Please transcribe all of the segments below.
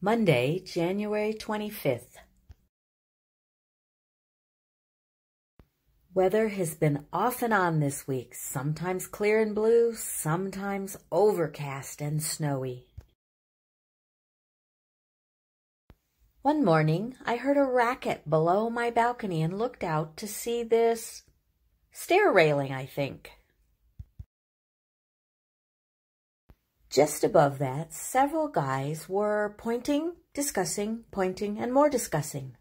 Monday, January 25th. Weather has been off and on this week, sometimes clear and blue, sometimes overcast and snowy. One morning, I heard a racket below my balcony and looked out to see this stair railing, I think. Just above that, several guys were pointing, discussing, pointing, and more discussing.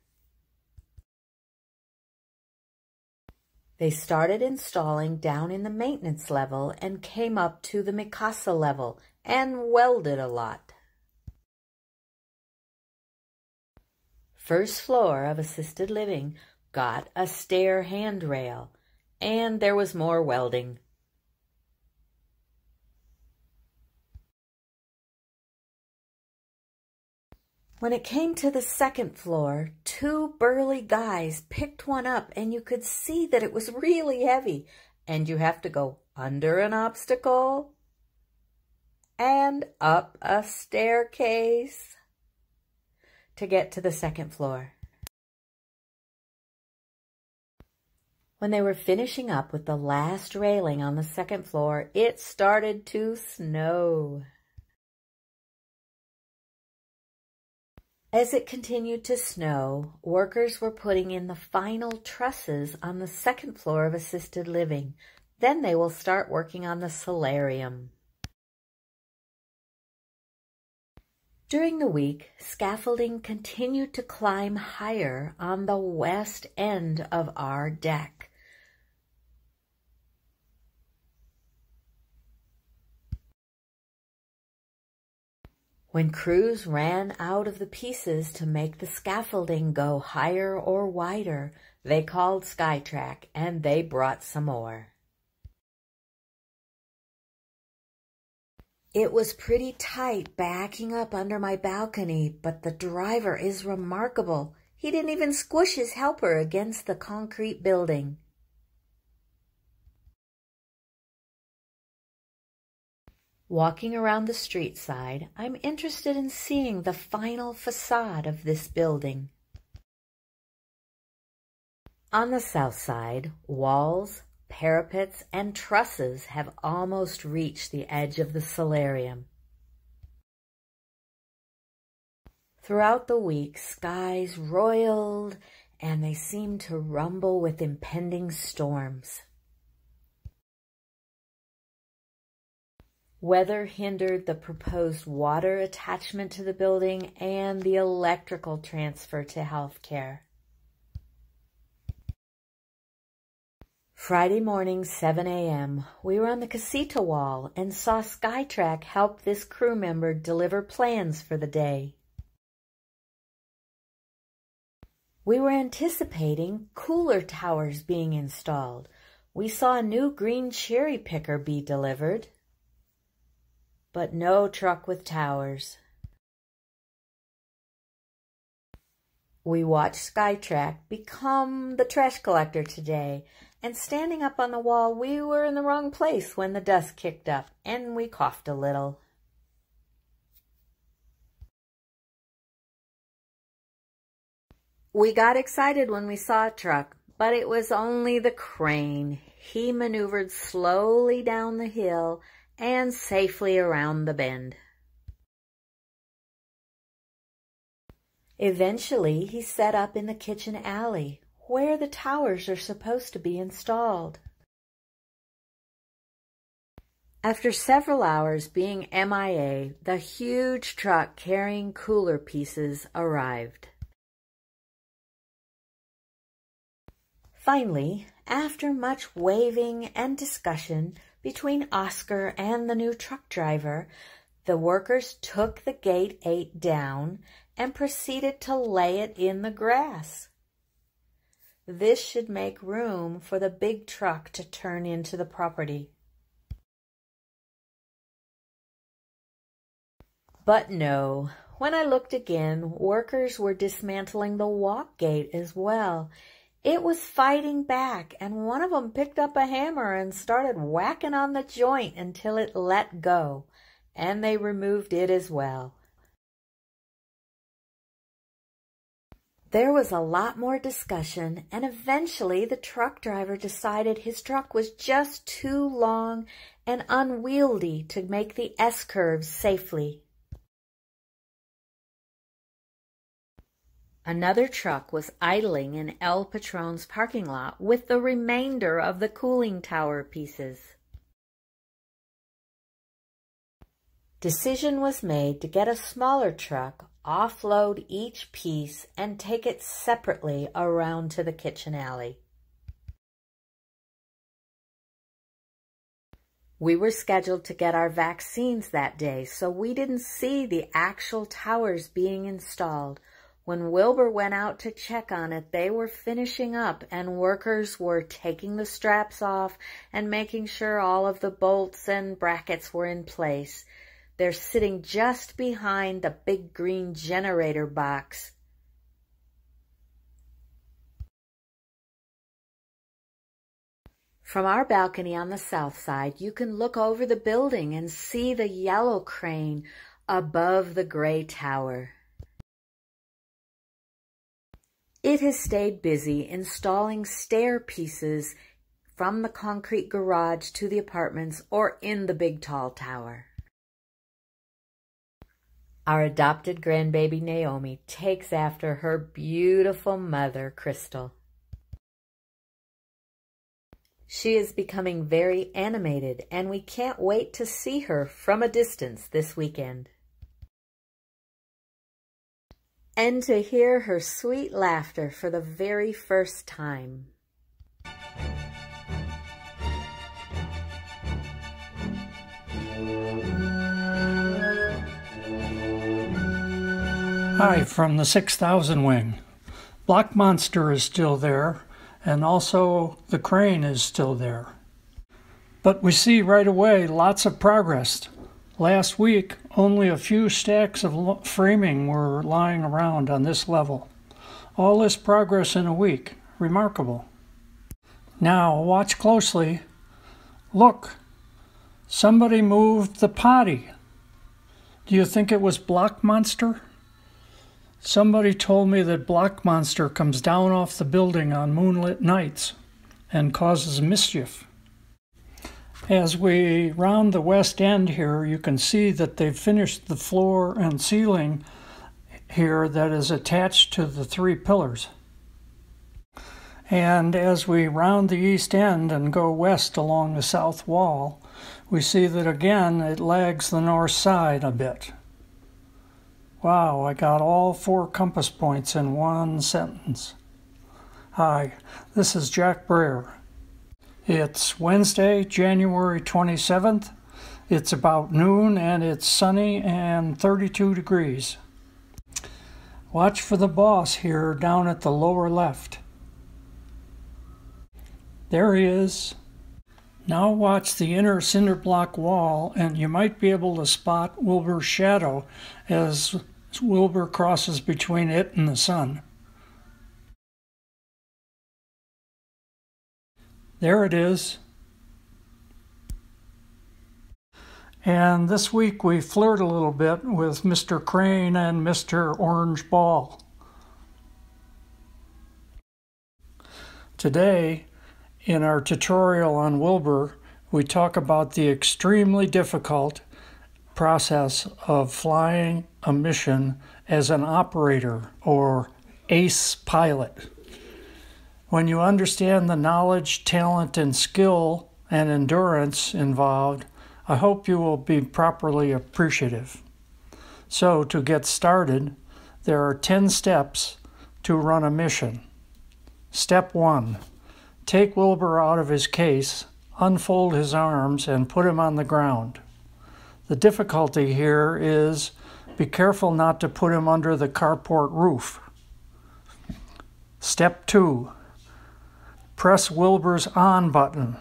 They started installing down in the maintenance level and came up to the Mikasa level and welded a lot. First floor of assisted living got a stair handrail, and there was more welding. When it came to the second floor, two burly guys picked one up and you could see that it was really heavy and you have to go under an obstacle and up a staircase to get to the second floor. When they were finishing up with the last railing on the second floor, it started to snow. As it continued to snow, workers were putting in the final trusses on the second floor of assisted living. Then they will start working on the solarium. During the week, scaffolding continued to climb higher on the west end of our deck. When crews ran out of the pieces to make the scaffolding go higher or wider, they called Skytrack and they brought some more. It was pretty tight backing up under my balcony, but the driver is remarkable. He didn't even squish his helper against the concrete building. Walking around the street side, I'm interested in seeing the final facade of this building. On the south side, walls, parapets, and trusses have almost reached the edge of the solarium. Throughout the week, skies roiled and they seemed to rumble with impending storms. Weather hindered the proposed water attachment to the building and the electrical transfer to healthcare. Friday morning, 7 a.m., we were on the casita wall and saw Skytrack help this crew member deliver plans for the day. We were anticipating cooler towers being installed. We saw a new green cherry picker be delivered, but no truck with towers. We watched Skytrack become the trash collector today, and standing up on the wall, we were in the wrong place when the dust kicked up, and we coughed a little. We got excited when we saw a truck, but it was only the crane. He maneuvered slowly down the hill and safely around the bend. Eventually, he set up in the kitchen alley, where the towers are supposed to be installed. After several hours being MIA, the huge truck carrying cooler pieces arrived. Finally, after much waving and discussion between Oscar and the new truck driver, the workers took the Gate 8 down and proceeded to lay it in the grass. This should make room for the big truck to turn into the property. But no, when I looked again, workers were dismantling the walk gate as well. It was fighting back, and one of them picked up a hammer and started whacking on the joint until it let go, and they removed it as well. There was a lot more discussion, and eventually the truck driver decided his truck was just too long and unwieldy to make the S-curves safely. Another truck was idling in El Patron's parking lot with the remainder of the cooling tower pieces. Decision was made to get a smaller truck, offload each piece, and take it separately around to the kitchen alley. We were scheduled to get our vaccines that day, so we didn't see the actual towers being installed. When Wilbur went out to check on it, they were finishing up and workers were taking the straps off and making sure all of the bolts and brackets were in place. They're sitting just behind the big green generator box. From our balcony on the south side, you can look over the building and see the yellow crane above the gray tower. It has stayed busy installing stair pieces from the concrete garage to the apartments or in the big tall tower. Our adopted grandbaby Naomi takes after her beautiful mother, Crystal. She is becoming very animated, and we can't wait to see her from a distance this weekend. And to hear her sweet laughter for the very first time. Hi, from the 6000 wing. Block Monster is still there, and also the crane is still there. But we see right away lots of progress. Last week, only a few stacks of framing were lying around on this level. All this progress in a week. Remarkable. Now, watch closely. Look, somebody moved the potty. Do you think it was Block Monster? Somebody told me that Block Monster comes down off the building on moonlit nights and causes mischief. As we round the west end here, you can see that they've finished the floor and ceiling here that is attached to the 3 pillars. And as we round the east end and go west along the south wall, we see that again it lags the north side a bit. Wow, I got all 4 compass points in one sentence. Hi, this is Jack Breyer. It's Wednesday, January 27th. It's about noon and it's sunny and 32 degrees. Watch for the boss here down at the lower left. There he is. Now watch the inner cinder block wall and you might be able to spot Wilbur's shadow as Wilbur crosses between it and the sun. There it is. And this week we flirt a little bit with Mr. Crane and Mr. Orange Ball. Today, in our tutorial on Wilbur, we talk about the extremely difficult process of flying a mission as an operator or ace pilot. When you understand the knowledge, talent, and skill and endurance involved, I hope you will be properly appreciative. So, to get started, there are 10 steps to run a mission. Step 1. Take Wilbur out of his case, unfold his arms, and put him on the ground. The difficulty here is be careful not to put him under the carport roof. Step 2. press Wilbur's on button.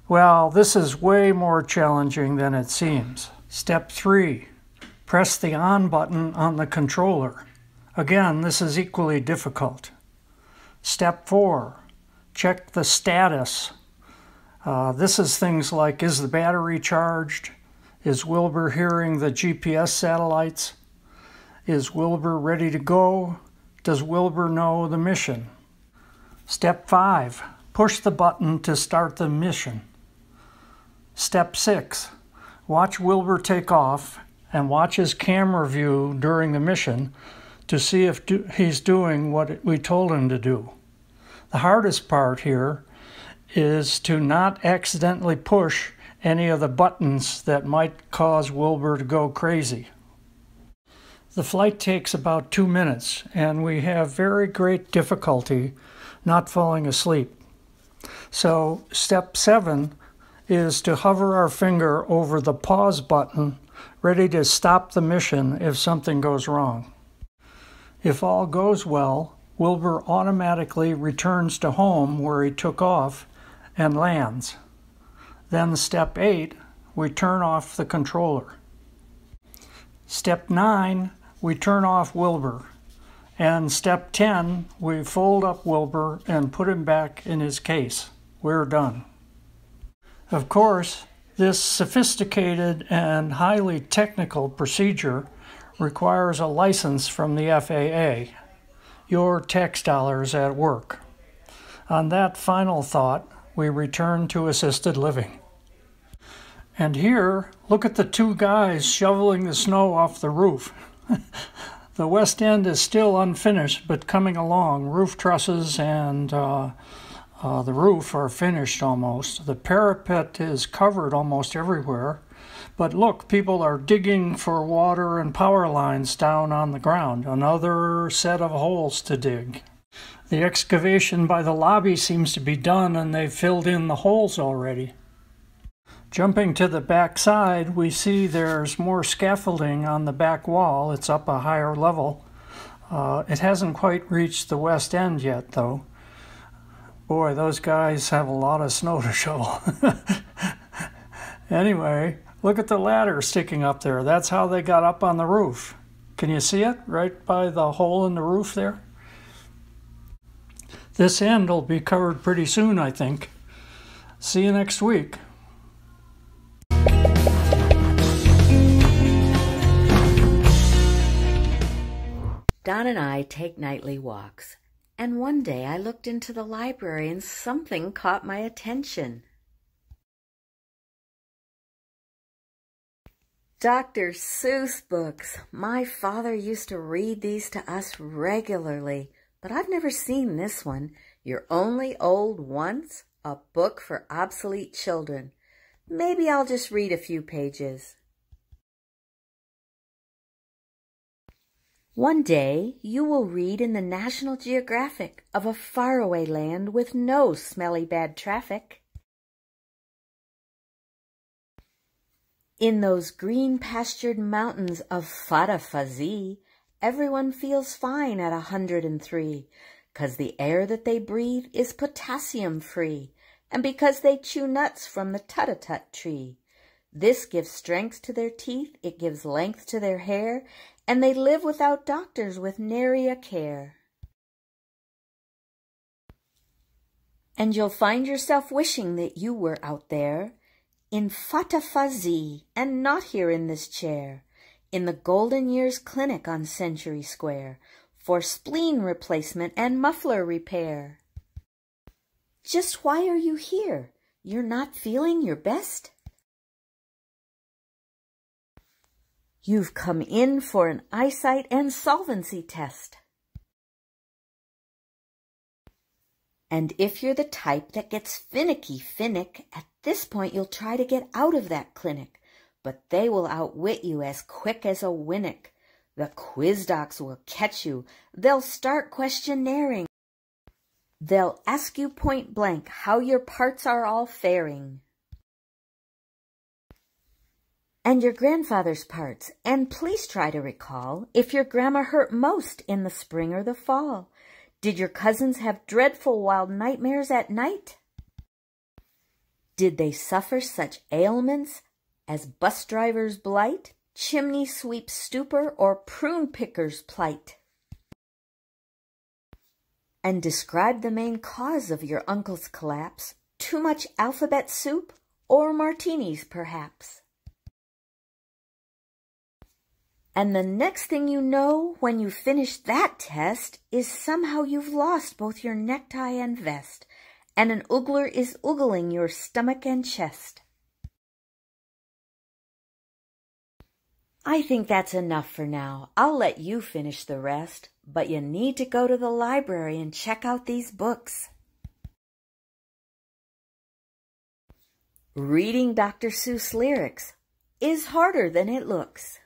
Well, this is way more challenging than it seems. Step 3, press the on button on the controller. Again, this is equally difficult. Step 4, check the status. This is things like, is the battery charged? Is Wilbur hearing the GPS satellites? Is Wilbur ready to go? Does Wilbur know the mission? Step 5, push the button to start the mission. Step 6, watch Wilbur take off and watch his camera view during the mission to see if he's doing what we told him to do. The hardest part here is to not accidentally push any of the buttons that might cause Wilbur to go crazy. The flight takes about 2 minutes, and we have very great difficulty not falling asleep. So step 7 is to hover our finger over the pause button, ready to stop the mission if something goes wrong. If all goes well, Wilbur automatically returns to home where he took off and lands. Then step 8, we turn off the controller. Step 9, we turn off Wilbur. And step 10, we fold up Wilbur and put him back in his case. We're done. Of course, this sophisticated and highly technical procedure requires a license from the FAA. Your tax dollars at work. On that final thought, we return to assisted living. And here, look at the 2 guys shoveling the snow off the roof. The west end is still unfinished, but coming along. Roof trusses and the roof are finished almost. The parapet is covered almost everywhere. But look, people are digging for water and power lines down on the ground. Another set of holes to dig. The excavation by the lobby seems to be done, and they've filled in the holes already. Jumping to the back side, we see there's more scaffolding on the back wall. It's up a higher level. It hasn't quite reached the west end yet, though. Boy, those guys have a lot of snow to shovel. Anyway, look at the ladder sticking up there. That's how they got up on the roof. Can you see it right by the hole in the roof there? This end will be covered pretty soon, I think. See you next week. Don and I take nightly walks, and one day I looked into the library and something caught my attention. Dr. Seuss books. My father used to read these to us regularly, but I've never seen this one. You're Only Old Once, a book for obsolete children. Maybe I'll just read a few pages. One day you will read in the National Geographic of a faraway land with no smelly bad traffic. In those green pastured mountains of Fada-Fazee, everyone feels fine at 103, 'cause the air that they breathe is potassium-free, and because they chew nuts from the tut-a-tut tree. This gives strength to their teeth, it gives length to their hair, and they live without doctors with nary a care. And you'll find yourself wishing that you were out there, in Fada-Fazee, and not here in this chair, in the Golden Years Clinic on Century Square, for spleen replacement and muffler repair. Just why are you here? You're not feeling your best? You've come in for an eyesight and solvency test. And if you're the type that gets finicky, at this point you'll try to get out of that clinic, but they will outwit you as quick as a winnock. The quiz docs will catch you. They'll start questionnaring. They'll ask you point blank how your parts are all faring. And your grandfather's parts, and please try to recall if your grandma hurt most in the spring or the fall. Did your cousins have dreadful wild nightmares at night? Did they suffer such ailments as bus driver's blight, chimney sweep's stupor, or prune picker's plight? And describe the main cause of your uncle's collapse. Too much alphabet soup or martinis, perhaps. And the next thing you know, when you finish that test, is somehow you've lost both your necktie and vest, and an oogler is oogling your stomach and chest. I think that's enough for now. I'll let you finish the rest, but you need to go to the library and check out these books. Reading Dr. Seuss lyrics is harder than it looks.